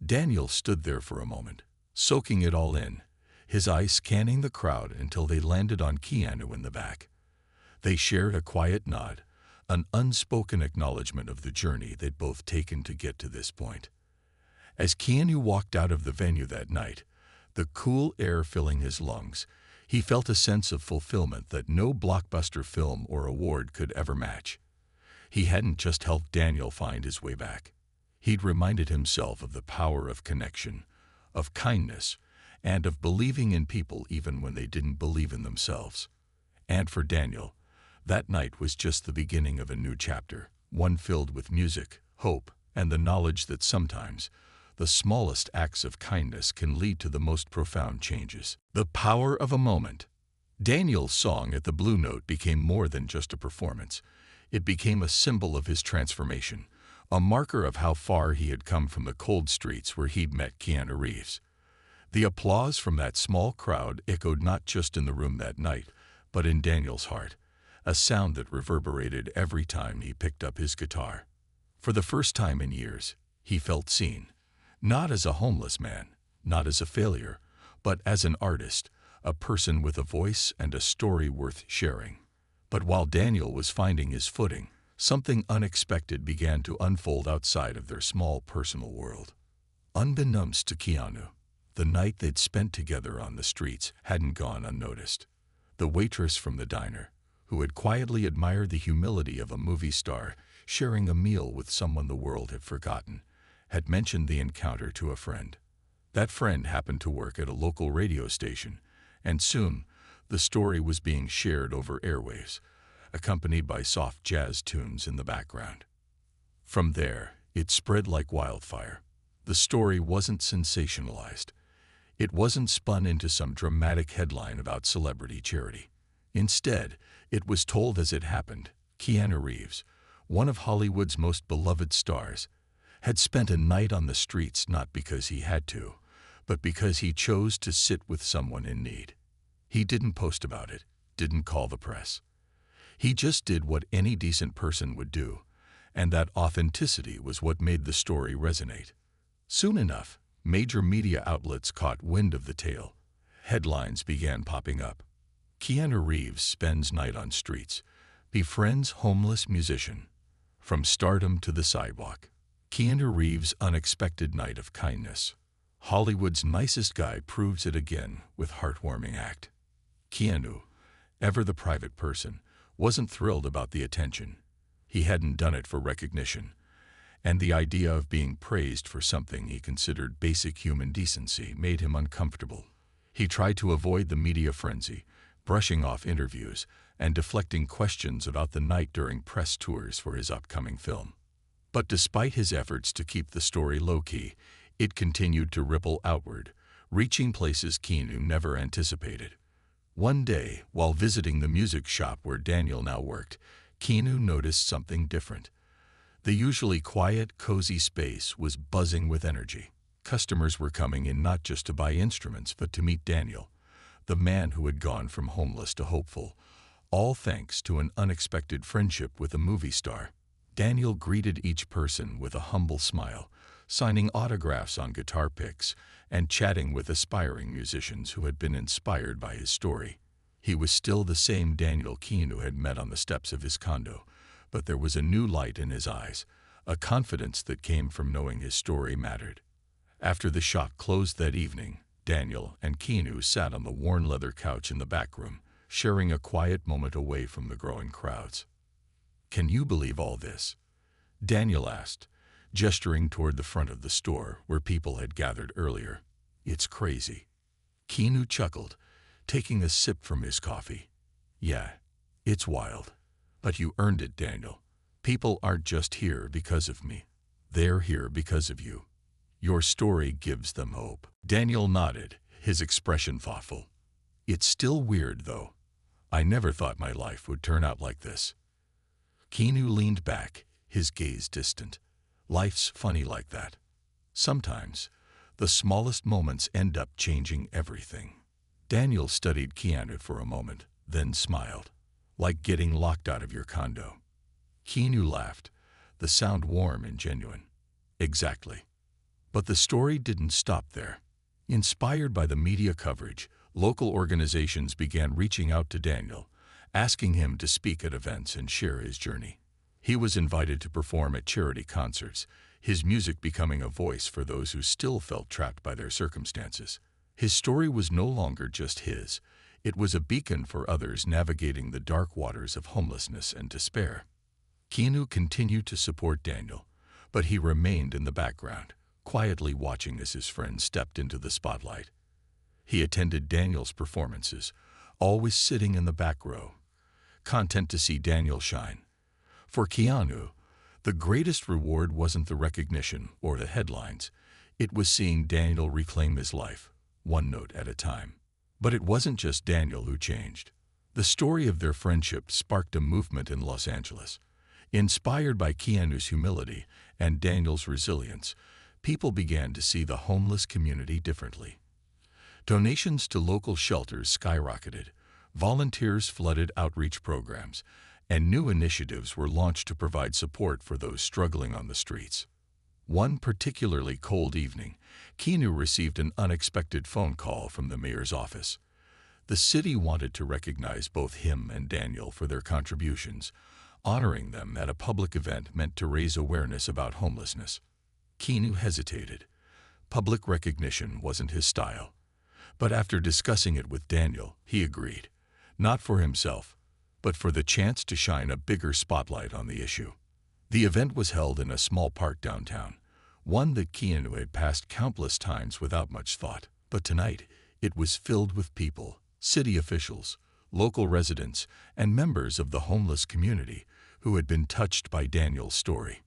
Daniel stood there for a moment, soaking it all in, his eyes scanning the crowd until they landed on Keanu in the back. They shared a quiet nod, an unspoken acknowledgement of the journey they'd both taken to get to this point. As Keanu walked out of the venue that night, the cool air filling his lungs, he felt a sense of fulfillment that no blockbuster film or award could ever match. He hadn't just helped Daniel find his way back. He'd reminded himself of the power of connection, of kindness, and of believing in people even when they didn't believe in themselves. And for Daniel, that night was just the beginning of a new chapter, one filled with music, hope, and the knowledge that sometimes the smallest acts of kindness can lead to the most profound changes. The power of a moment. Daniel's song at the Blue Note became more than just a performance. It became a symbol of his transformation, a marker of how far he had come from the cold streets where he'd met Keanu Reeves. The applause from that small crowd echoed not just in the room that night, but in Daniel's heart, a sound that reverberated every time he picked up his guitar. For the first time in years, he felt seen, not as a homeless man, not as a failure, but as an artist, a person with a voice and a story worth sharing. But while Daniel was finding his footing, something unexpected began to unfold outside of their small personal world. Unbeknownst to Keanu, the night they'd spent together on the streets hadn't gone unnoticed. The waitress from the diner, who had quietly admired the humility of a movie star sharing a meal with someone the world had forgotten, had mentioned the encounter to a friend. That friend happened to work at a local radio station, and soon the story was being shared over airwaves, accompanied by soft jazz tunes in the background. From there, it spread like wildfire. The story wasn't sensationalized. It wasn't spun into some dramatic headline about celebrity charity. Instead, it was told as it happened. Keanu Reeves, one of Hollywood's most beloved stars, had spent a night on the streets not because he had to, but because he chose to sit with someone in need. He didn't post about it, didn't call the press. He just did what any decent person would do, and that authenticity was what made the story resonate. Soon enough, major media outlets caught wind of the tale. Headlines began popping up. Keanu Reeves spends night on streets, befriends homeless musician. From stardom to the sidewalk. Keanu Reeves' unexpected night of kindness. Hollywood's nicest guy proves it again with Heartwarming act. Keanu, ever the private person, wasn't thrilled about the attention. He hadn't done it for recognition, and the idea of being praised for something he considered basic human decency made him uncomfortable. He tried to avoid the media frenzy, brushing off interviews and deflecting questions about the night during press tours for his upcoming film. But despite his efforts to keep the story low-key, it continued to ripple outward, reaching places Keanu never anticipated. One day, while visiting the music shop where Daniel now worked, Keanu noticed something different. The usually quiet, cozy space was buzzing with energy. Customers were coming in not just to buy instruments, but to meet Daniel, the man who had gone from homeless to hopeful, all thanks to an unexpected friendship with a movie star. Daniel greeted each person with a humble smile, signing autographs on guitar picks and chatting with aspiring musicians who had been inspired by his story. He was still the same Daniel Keanu had met on the steps of his condo, but there was a new light in his eyes, a confidence that came from knowing his story mattered. After the shop closed that evening, Daniel and Keanu sat on the worn leather couch in the back room, sharing a quiet moment away from the growing crowds. "Can you believe all this?" Daniel asked, gesturing toward the front of the store where people had gathered earlier. "It's crazy." Keanu chuckled, taking a sip from his coffee. "Yeah, it's wild. But you earned it, Daniel. People aren't just here because of me. They're here because of you. Your story gives them hope." Daniel nodded, his expression thoughtful. "It's still weird, though. I never thought my life would turn out like this." Keanu leaned back, his gaze distant. "Life's funny like that. Sometimes, the smallest moments end up changing everything." Daniel studied Keanu for a moment, then smiled. "Like getting locked out of your condo." Keanu laughed, the sound warm and genuine. "Exactly." But the story didn't stop there. Inspired by the media coverage, local organizations began reaching out to Daniel, asking him to speak at events and share his journey. He was invited to perform at charity concerts, his music becoming a voice for those who still felt trapped by their circumstances. His story was no longer just his. It was a beacon for others navigating the dark waters of homelessness and despair. Keanu continued to support Daniel, but he remained in the background, quietly watching as his friends stepped into the spotlight. He attended Daniel's performances, always sitting in the back row, content to see Daniel shine. For Keanu, the greatest reward wasn't the recognition or the headlines. It was seeing Daniel reclaim his life, one note at a time. But it wasn't just Daniel who changed. The story of their friendship sparked a movement in Los Angeles. Inspired by Keanu's humility and Daniel's resilience, people began to see the homeless community differently. Donations to local shelters skyrocketed, volunteers flooded outreach programs, and new initiatives were launched to provide support for those struggling on the streets. One particularly cold evening, Keanu received an unexpected phone call from the mayor's office. The city wanted to recognize both him and Daniel for their contributions. Honoring them at a public event meant to raise awareness about homelessness. Keanu hesitated. Public recognition wasn't his style. But after discussing it with Daniel, he agreed. Not for himself, but for the chance to shine a bigger spotlight on the issue. The event was held in a small park downtown, one that Keanu had passed countless times without much thought. But tonight, it was filled with people, city officials, local residents, and members of the homeless community who had been touched by Daniel's story.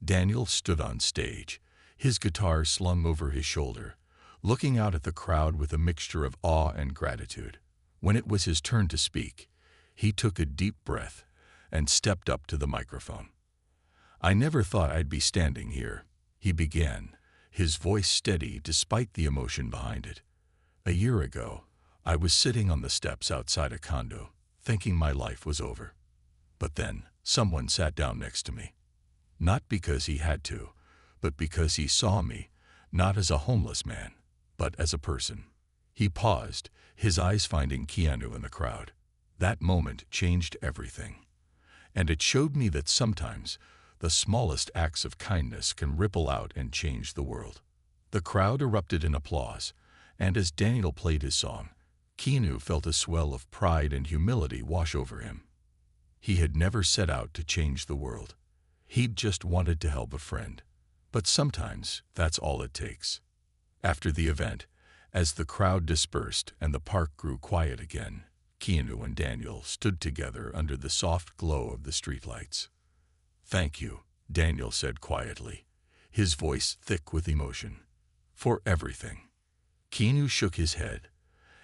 Daniel stood on stage, his guitar slung over his shoulder, looking out at the crowd with a mixture of awe and gratitude. When it was his turn to speak, he took a deep breath and stepped up to the microphone. "I never thought I'd be standing here," he began, his voice steady despite the emotion behind it. "A year ago, I was sitting on the steps outside a condo, thinking my life was over. But then, someone sat down next to me. Not because he had to, but because he saw me, not as a homeless man, but as a person." He paused, his eyes finding Keanu in the crowd. That moment changed everything. And it showed me that sometimes the smallest acts of kindness can ripple out and change the world. The crowd erupted in applause, and as Daniel played his song, Keanu felt a swell of pride and humility wash over him. He had never set out to change the world. He'd just wanted to help a friend. But sometimes that's all it takes. After the event, as the crowd dispersed and the park grew quiet again, Keanu and Daniel stood together under the soft glow of the streetlights. "Thank you," Daniel said quietly, his voice thick with emotion, "for everything." Keanu shook his head,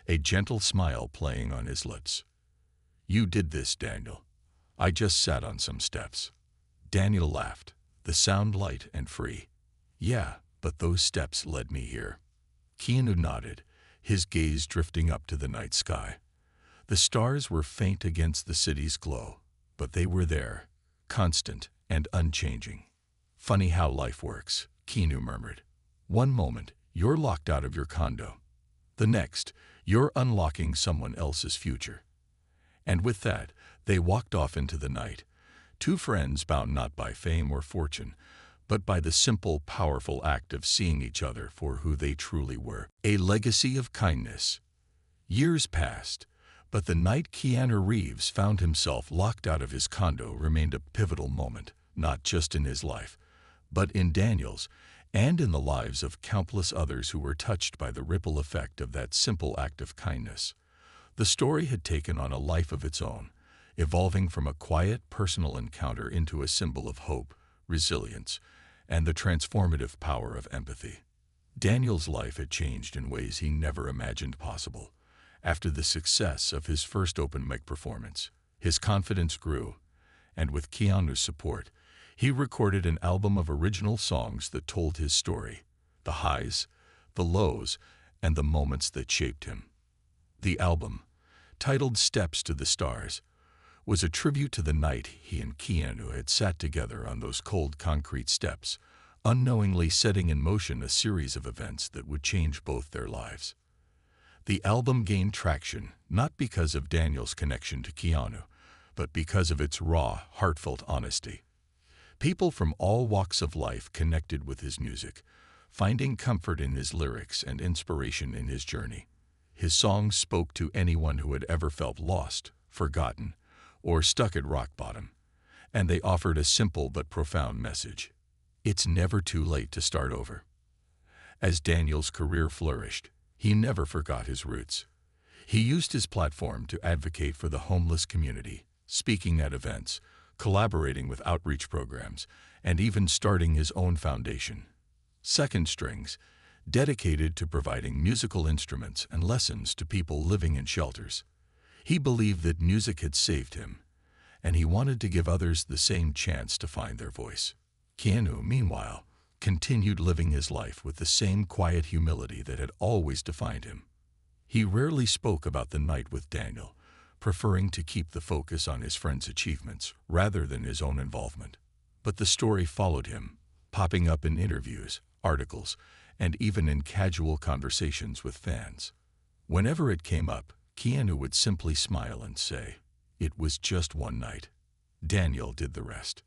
a gentle smile playing on his lips. "You did this, Daniel. I just sat on some steps." Daniel laughed, the sound light and free. "Yeah, but those steps led me here." Keanu nodded, his gaze drifting up to the night sky. The stars were faint against the city's glow, but they were there, constant and unchanging. "Funny how life works," Keanu murmured. "One moment, you're locked out of your condo. The next, you're unlocking someone else's future." And with that, they walked off into the night, two friends bound not by fame or fortune, but by the simple, powerful act of seeing each other for who they truly were. A legacy of kindness. Years passed, but the night Keanu Reeves found himself locked out of his condo remained a pivotal moment, not just in his life, but in Daniel's, and in the lives of countless others who were touched by the ripple effect of that simple act of kindness. The story had taken on a life of its own, evolving from a quiet, personal encounter into a symbol of hope, resilience, and the transformative power of empathy. Daniel's life had changed in ways he never imagined possible. After the success of his first open mic performance, his confidence grew, and with Keanu's support, he recorded an album of original songs that told his story, the highs, the lows, and the moments that shaped him. The album, titled Steps to the Stars, was a tribute to the night he and Keanu had sat together on those cold concrete steps, unknowingly setting in motion a series of events that would change both their lives. The album gained traction not because of Daniel's connection to Keanu, but because of its raw, heartfelt honesty. People from all walks of life connected with his music, finding comfort in his lyrics and inspiration in his journey. His songs spoke to anyone who had ever felt lost, forgotten, or stuck at rock bottom, and they offered a simple but profound message. It's never too late to start over. As Daniel's career flourished, he never forgot his roots. He used his platform to advocate for the homeless community, speaking at events, collaborating with outreach programs, and even starting his own foundation, Second Strings, dedicated to providing musical instruments and lessons to people living in shelters. He believed that music had saved him, and he wanted to give others the same chance to find their voice. Keanu, meanwhile, continued living his life with the same quiet humility that had always defined him. He rarely spoke about the night with Daniel, preferring to keep the focus on his friend's achievements rather than his own involvement. But the story followed him, popping up in interviews, articles, and even in casual conversations with fans. Whenever it came up, Keanu would simply smile and say, "It was just one night. Daniel did the rest."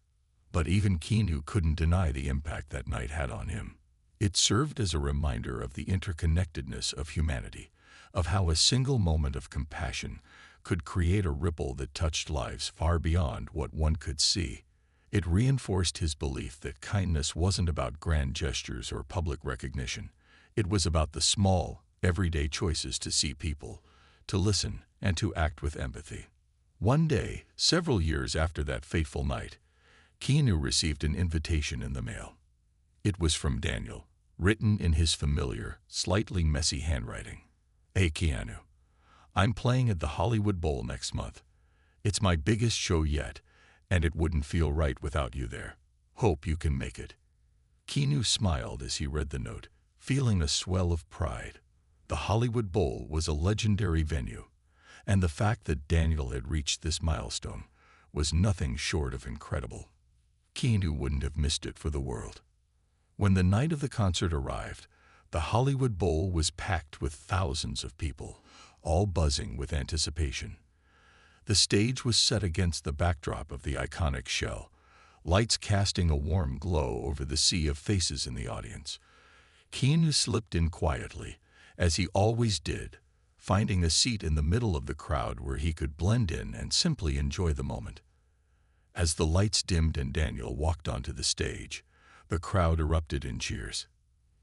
But even Keanu couldn't deny the impact that night had on him. It served as a reminder of the interconnectedness of humanity, of how a single moment of compassion could create a ripple that touched lives far beyond what one could see. It reinforced his belief that kindness wasn't about grand gestures or public recognition. It was about the small, everyday choices to see people, to listen, and to act with empathy. One day, several years after that fateful night, Keanu received an invitation in the mail. It was from Daniel, written in his familiar, slightly messy handwriting. "Hey Keanu, I'm playing at the Hollywood Bowl next month. It's my biggest show yet, and it wouldn't feel right without you there. Hope you can make it." Keanu smiled as he read the note, feeling a swell of pride. The Hollywood Bowl was a legendary venue, and the fact that Daniel had reached this milestone was nothing short of incredible. Keanu wouldn't have missed it for the world. When the night of the concert arrived, the Hollywood Bowl was packed with thousands of people, all buzzing with anticipation. The stage was set against the backdrop of the iconic shell, lights casting a warm glow over the sea of faces in the audience. Keanu slipped in quietly, as he always did, finding a seat in the middle of the crowd where he could blend in and simply enjoy the moment. As the lights dimmed and Daniel walked onto the stage, the crowd erupted in cheers.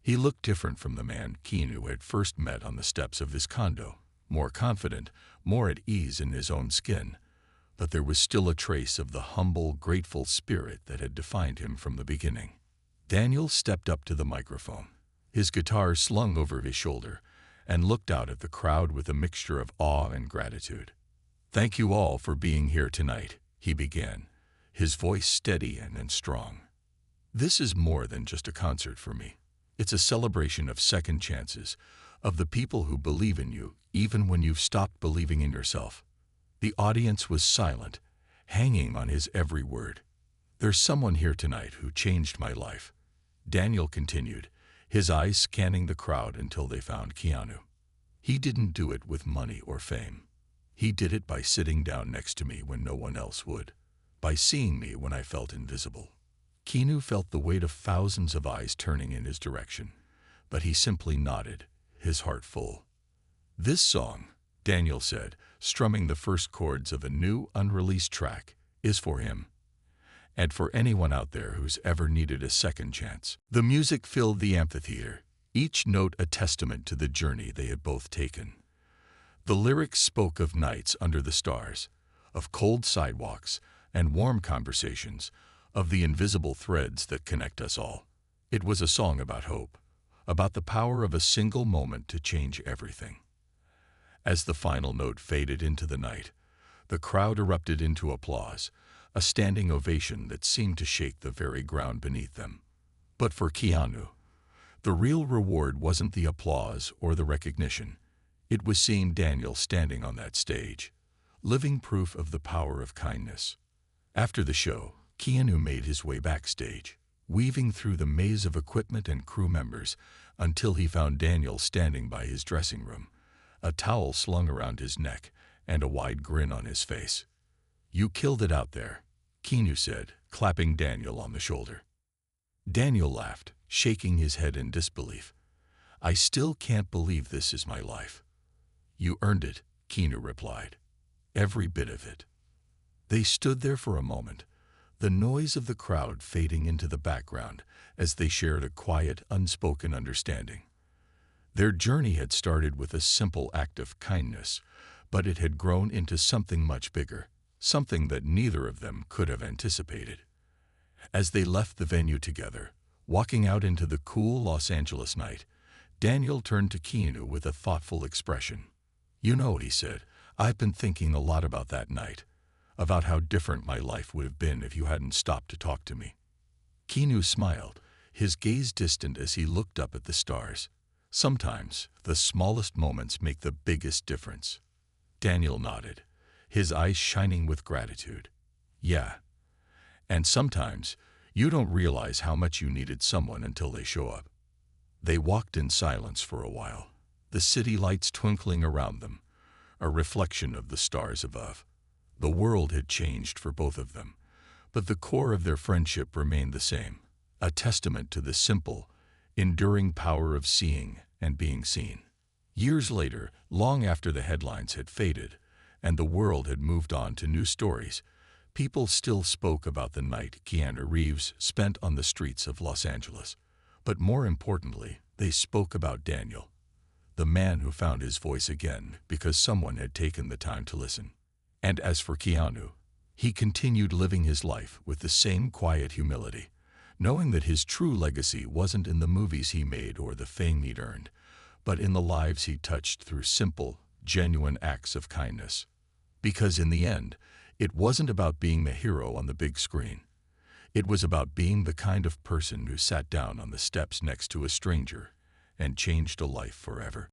He looked different from the man Keanu had first met on the steps of his condo, more confident, more at ease in his own skin, but there was still a trace of the humble, grateful spirit that had defined him from the beginning. Daniel stepped up to the microphone, his guitar slung over his shoulder, and looked out at the crowd with a mixture of awe and gratitude. "Thank you all for being here tonight," he began, his voice steady and strong. "This is more than just a concert for me. It's a celebration of second chances, of the people who believe in you even when you've stopped believing in yourself." The audience was silent, hanging on his every word. "There's someone here tonight who changed my life," Daniel continued, his eyes scanning the crowd until they found Keanu. "He didn't do it with money or fame. He did it by sitting down next to me when no one else would, by seeing me when I felt invisible." Keanu felt the weight of thousands of eyes turning in his direction, but he simply nodded, his heart full. "This song," Daniel said, strumming the first chords of a new, unreleased track, "is for him, and for anyone out there who's ever needed a second chance." The music filled the amphitheater, each note a testament to the journey they had both taken. The lyrics spoke of nights under the stars, of cold sidewalks and warm conversations, of the invisible threads that connect us all. It was a song about hope, about the power of a single moment to change everything. As the final note faded into the night, the crowd erupted into applause, a standing ovation that seemed to shake the very ground beneath them. But for Keanu, the real reward wasn't the applause or the recognition. It was seeing Daniel standing on that stage, living proof of the power of kindness. After the show, Keanu made his way backstage, weaving through the maze of equipment and crew members until he found Daniel standing by his dressing room, a towel slung around his neck and a wide grin on his face. "You killed it out there," Keanu said, clapping Daniel on the shoulder. Daniel laughed, shaking his head in disbelief. "I still can't believe this is my life." "You earned it," Keanu replied. "Every bit of it." They stood there for a moment, the noise of the crowd fading into the background as they shared a quiet, unspoken understanding. Their journey had started with a simple act of kindness, but it had grown into something much bigger, something that neither of them could have anticipated. As they left the venue together, walking out into the cool Los Angeles night, Daniel turned to Keanu with a thoughtful expression. "You know," he said, "I've been thinking a lot about that night, about how different my life would have been if you hadn't stopped to talk to me." Keanu smiled, his gaze distant as he looked up at the stars. "Sometimes, the smallest moments make the biggest difference." Daniel nodded, his eyes shining with gratitude. "Yeah. And sometimes, you don't realize how much you needed someone until they show up." They walked in silence for a while, the city lights twinkling around them, a reflection of the stars above. The world had changed for both of them, but the core of their friendship remained the same, a testament to the simple, enduring power of seeing and being seen. Years later, long after the headlines had faded and the world had moved on to new stories, people still spoke about the night Keanu Reeves spent on the streets of Los Angeles. But more importantly, they spoke about Daniel, the man who found his voice again because someone had taken the time to listen. And as for Keanu, he continued living his life with the same quiet humility, knowing that his true legacy wasn't in the movies he made or the fame he'd earned, but in the lives he touched through simple, genuine acts of kindness. Because in the end, it wasn't about being the hero on the big screen. It was about being the kind of person who sat down on the steps next to a stranger and changed a life forever.